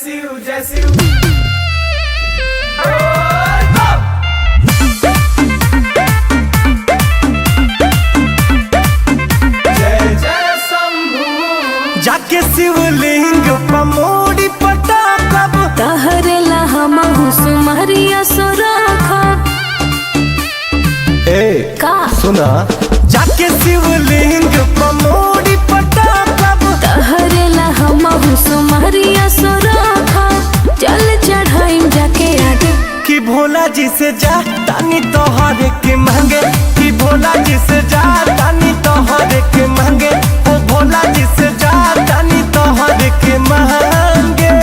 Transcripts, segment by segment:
शिव जय शिव। जय जय शंभू। जाके शिवलिंग पमोड़ी पटा कब तहरेला हमहु सुमरिया सुराखा ए का सुना जाके शिवलिंग पमोड़ी पटा कब तहरेला हमहु सुमरिया सुराखा चल चढ़ाई जाके आगे कि भोला जी से जा तानी तोहरे के मांगे कि भोला जी से जा तानी तोहरे के मांगे ओ भोला जी से जा तानी तोहरे के मांगे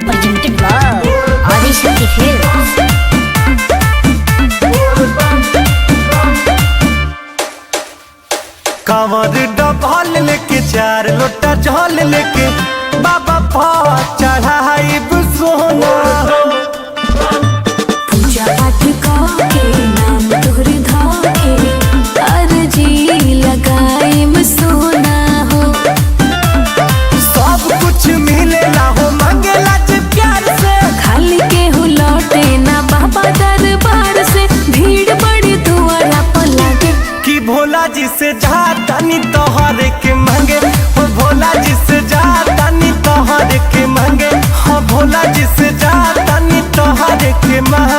presented by Adishakti Films. कांवर डबल लेके चार लोटा जल लेके बाबा पर चढ़ाई सोना पूजा पाठ के नाम तोहरे धाके अर्जी लगाए में सोना हो सब कुछ मिलेला हो मांगेला जे प्यार से खाली के हो लौटे ना बाबा दरबार से भीड़ बड़ी दुआरा पर लागे कि भोला जी से जा तानी तोहरे के मांगे हो भोला जी से जा तानी तोहरे के मांगे हो भोला जी से जा तानी तोहरे के मांगे